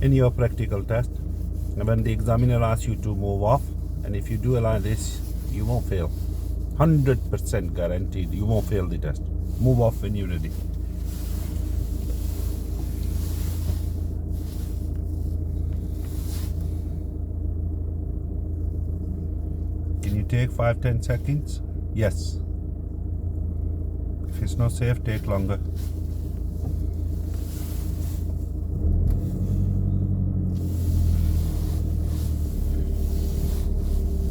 in your practical test, when the examiner asks you to move off, and if you do it like this, you won't fail. 100% guaranteed you won't fail the test. Move off when you're ready. Can you take 5-10 seconds? Yes. If it's not safe, take longer.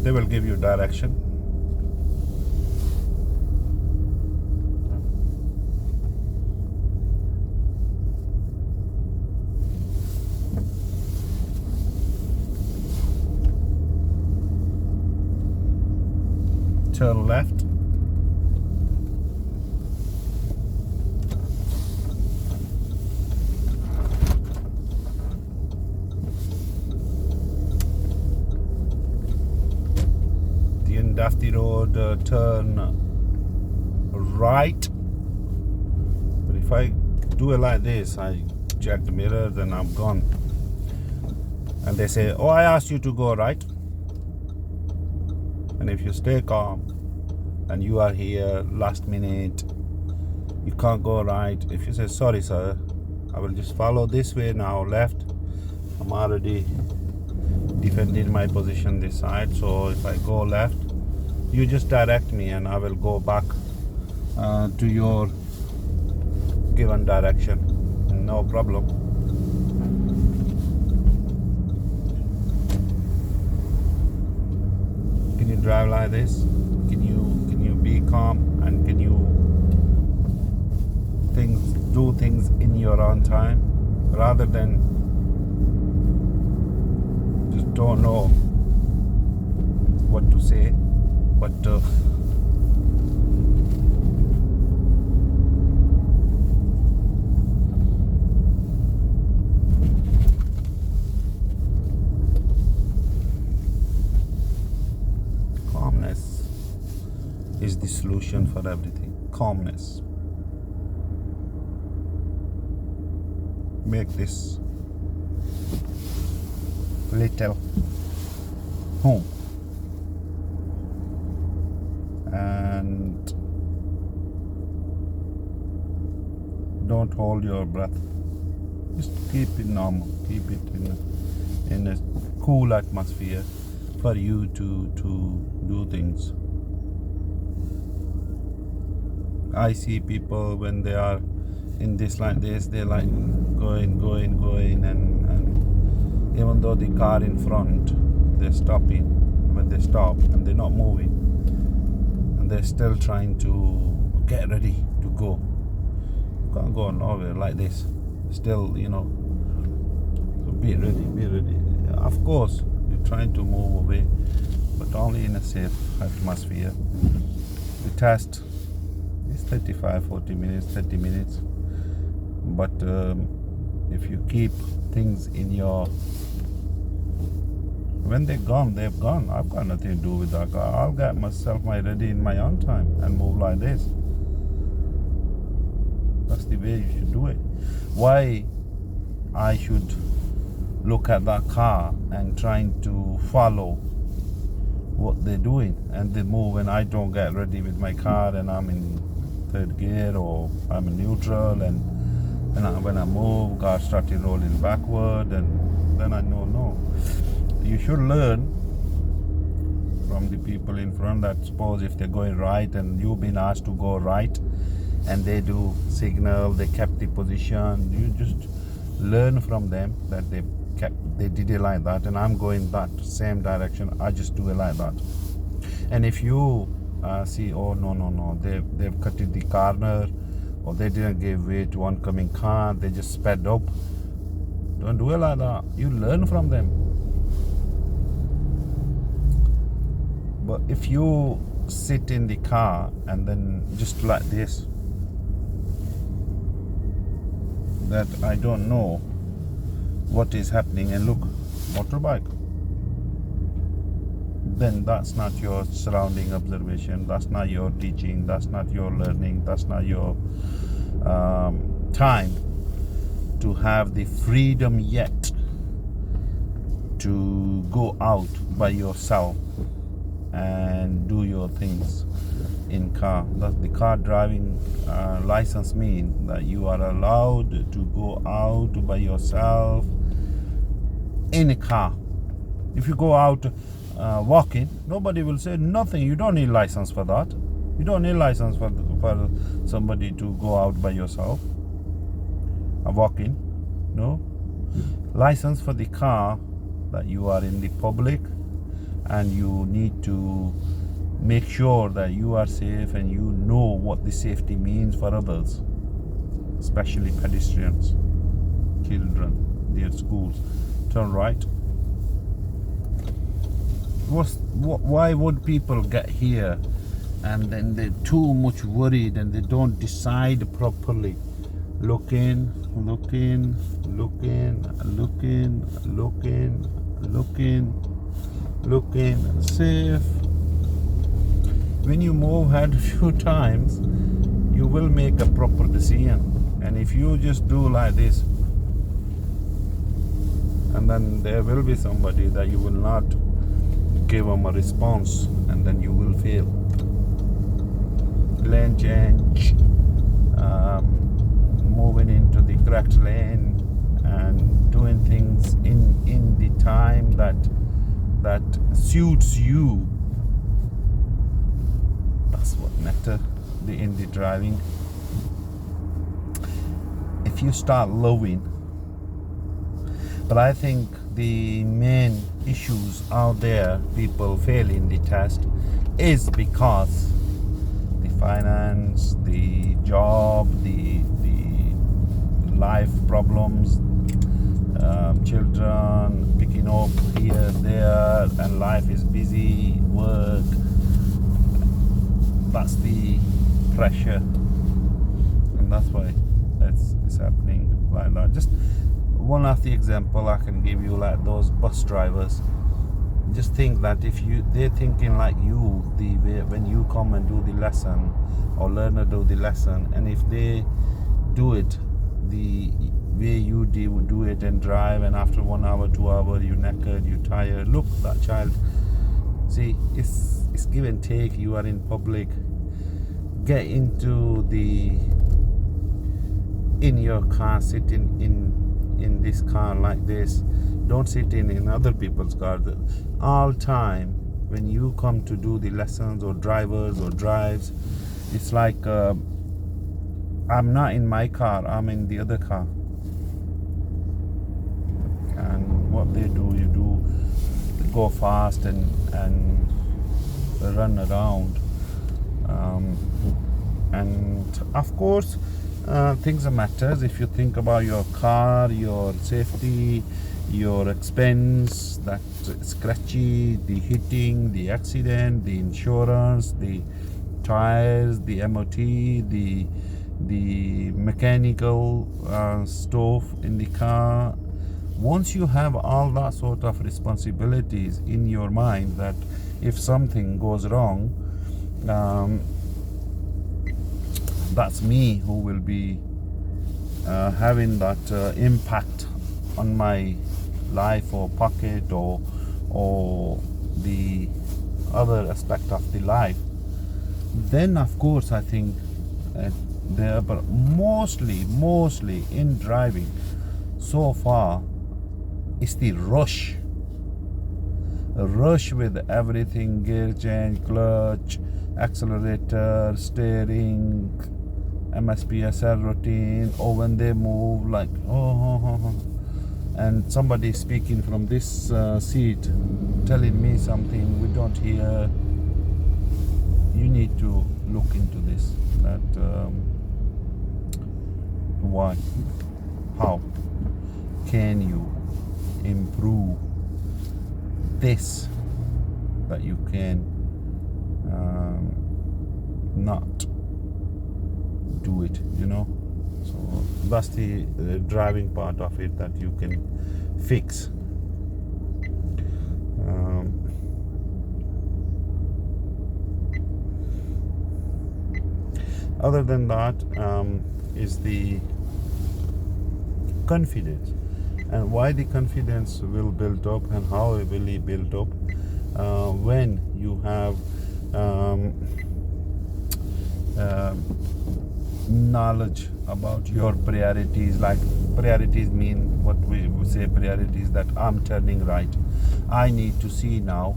They will give you direction. Turn left. The end of the road, turn right. But if I do it like this, I check the mirror, then I'm gone. And they say, oh, I asked you to go right. And if you stay calm and you are here last minute, you can't go right. If you say, sorry sir, I will just follow this way now, left. I'm already defending my position this side, so if I go left, you just direct me and I will go back to your given direction. No problem. Can you drive like this? Can you be calm, and can you do things in your own time rather than just don't know what to say, but calmness is the solution for everything. Calmness. Make this little home, and don't hold your breath. Just keep it normal. Keep it in a cool atmosphere for you to do things. I see people when they are in this like this, they like going, and even though the car in front, they're stopping. When they stop and they're not moving, and they're still trying to get ready to go. You can't go nowhere like this. Still, so be ready. Of course, you're trying to move away, but only in a safe atmosphere. The test is 35-40 minutes, 30 minutes. But if you keep things in your, when they're gone, they've gone. I've got nothing to do with that car. I'll get myself ready in my own time and move like this. That's the way you should do it. Why I should look at that car and trying to follow what they're doing, and they move and I don't get ready with my car, and I'm in third gear or I'm in neutral, and when I move, car started rolling backward, and then I know, no. You should learn from the people in front that suppose if they're going right and you've been asked to go right and they do signal, they kept the position, you just learn from them that they did it like that, and I'm going that same direction, I just do it like that. And if you see, oh no, they've cut the corner, or they didn't give way to oncoming car, they just sped up. Don't do it like that. You learn from them. But if you sit in the car and then just like this, that I don't know what is happening, and look, motorbike, then that's not your surrounding observation, that's not your teaching, that's not your learning, that's not your time to have the freedom yet to go out by yourself and do your things in car. That the car driving license mean that you are allowed to go out by yourself in a car. If you go out walking, nobody will say nothing. You don't need license for that. You don't need license for somebody to go out by yourself walking. No license for the car, that you are in the public and you need to make sure that you are safe and you know what the safety means for others, especially pedestrians, children, their schools. Turn right. Why would people get here and then they're too much worried and they don't decide properly? Looking, safe. When you move head a few times, you will make a proper decision. And if you just do like this, and then there will be somebody that you will not give them a response, and then you will fail. Lane change, moving into the correct lane and doing things in the time that suits you. That's what matters in the driving. If you start loving, but I think the main issues out there, people failing the test, is because the finance, the job, the life problems, children picking up here, there, and life is busy, work. That's the pressure, and that's why it's happening like that. Just one of the example I can give you, like those bus drivers. Just think that if they're thinking like you, when you come and do the lesson or learner do the lesson, and if they do it the way you do it and drive, and after 1 hour, 2 hours, you're knackered, you're tired. Look, that child. See, it's give and take. You are in public. Get into in your car, sit in this car like this. Don't sit in other people's cars all time. When you come to do the lessons or drivers or drives, it's like I'm not in my car, I'm in the other car. And what they do, they go fast and run around. And of course, things that matters. If you think about your car, your safety, your expense, that scratchy, the hitting, the accident, the insurance, the tires, the MOT, the mechanical stuff in the car. Once you have all that sort of responsibilities in your mind, that if something goes wrong, that's me who will be having that impact on my life or pocket or the other aspect of the life. Then of course I think there, but mostly in driving so far, it's the rush with everything: gear change, clutch, accelerator, steering, MSPSL routine, or when they move, like and somebody speaking from this seat telling me something we don't hear. You need to look into this, that why, how can you improve this, that you can not do it, so that's the driving part of it that you can fix. Other than that, is the confidence. And why the confidence will build up and how it will build up when you have knowledge about your priorities. Like priorities mean what we say priorities, that I'm turning right. I need to see now,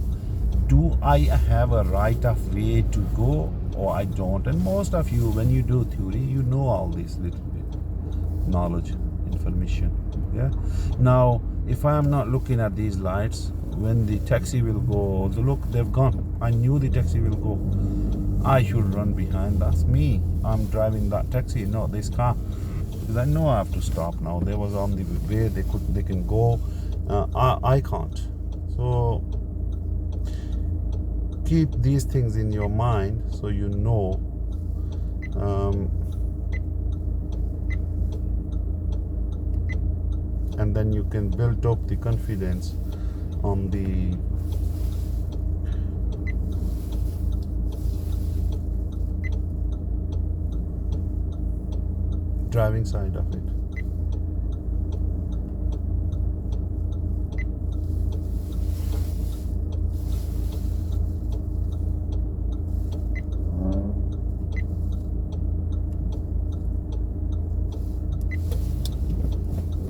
do I have a right of way to go or I don't? And most of you, when you do theory, you know all this little bit knowledge, information. Yeah. Now, if I am not looking at these lights, when the taxi will go, look, they've gone. I knew the taxi will go. I should run behind. That's me. I'm driving that taxi, not this car, because I know I have to stop now. They was on the way. They can go. I can't. So keep these things in your mind so you know. And then you can build up the confidence on the driving side of it.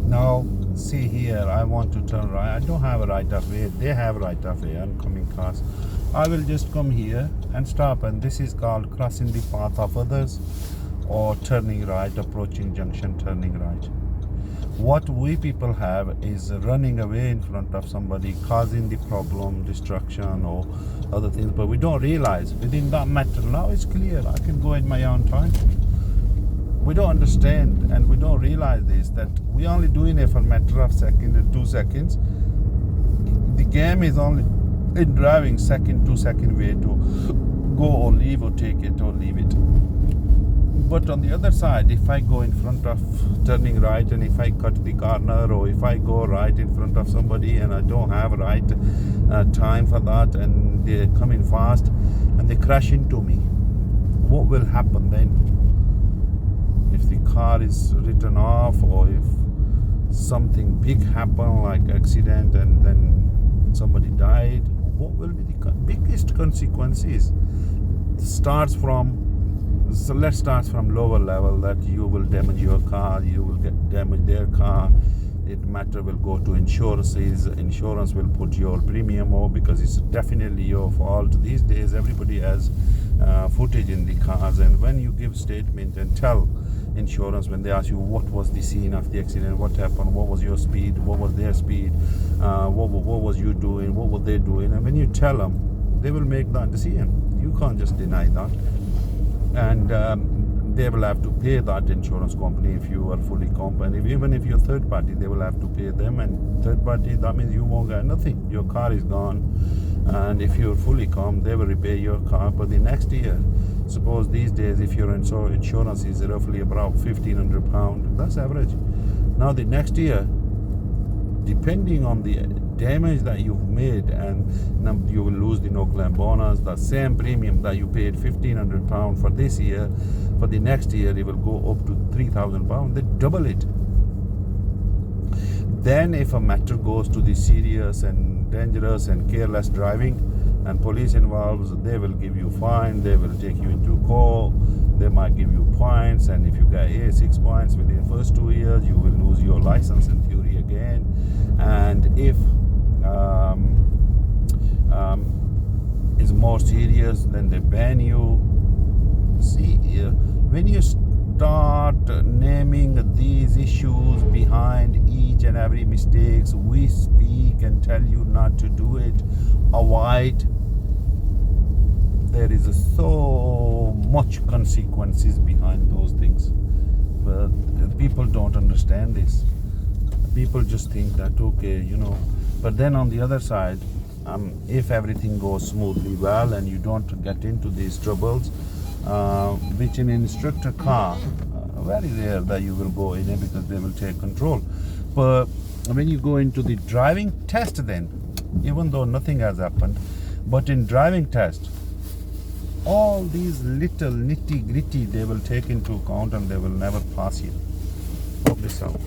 Now see here, I want to turn right. I don't have a right of way. They have right of way, oncoming cars. I will just come here and stop, and this is called crossing the path of others, or turning right, approaching junction, turning right. What we people have is running away in front of somebody, causing the problem, destruction or other things, but we don't realize within that matter. Now it's clear, I can go in my own time. We don't understand and we don't realize this, that we only doing it for a matter of second and 2 seconds. The game is only in driving second, 2 second way to go or leave or take it or leave it. But on the other side, if I go in front of turning right, and if I cut the corner, or if I go right in front of somebody and I don't have right time for that, and they're coming fast and they crash into me, what will happen then? If the car is written off, or if something big happened like accident and then somebody died, what will be the biggest consequences? So let's start from lower level, that you will damage your car, you will get damage their car. It matter will go to insurances. Insurance will put your premium up because it's definitely your fault. These days everybody has footage in the cars, and when you give statement and tell insurance, when they ask you what was the scene of the accident, what happened, what was your speed, what was their speed, what was you doing, what were they doing, and when you tell them, they will make that decision. You can't just deny that. And they will have to pay that insurance company if you are fully competent. Even if you're third party, they will have to pay them, and third party, that means you won't get nothing. Your car is gone. And if you're fully comp, they will repair your car for the next year. Suppose these days, if your insurance is roughly about £1,500, that's average. Now the next year, depending on the damage that you've made, and you will lose the no claim bonus, the same premium that you paid £1,500 for this year, for the next year it will go up to £3,000. They double it. Then if a matter goes to the serious and dangerous and careless driving and police involves, they will give you fine, they will take you into court, they might give you points, and if you get 6 points within the first 2 years, you will lose your license in theory again. And if is more serious, then they ban you. See, when you start naming these issues behind each and every mistakes, we speak and tell you not to do it, avoid. There is so much consequences behind those things, but people don't understand this. People just think that okay, but then on the other side, if everything goes smoothly well and you don't get into these troubles, which in an instructor car, very rare that you will go in it because they will take control. But when you go into the driving test, then even though nothing has happened, but in driving test, all these little nitty gritty they will take into account and they will never pass you. Hope this helps.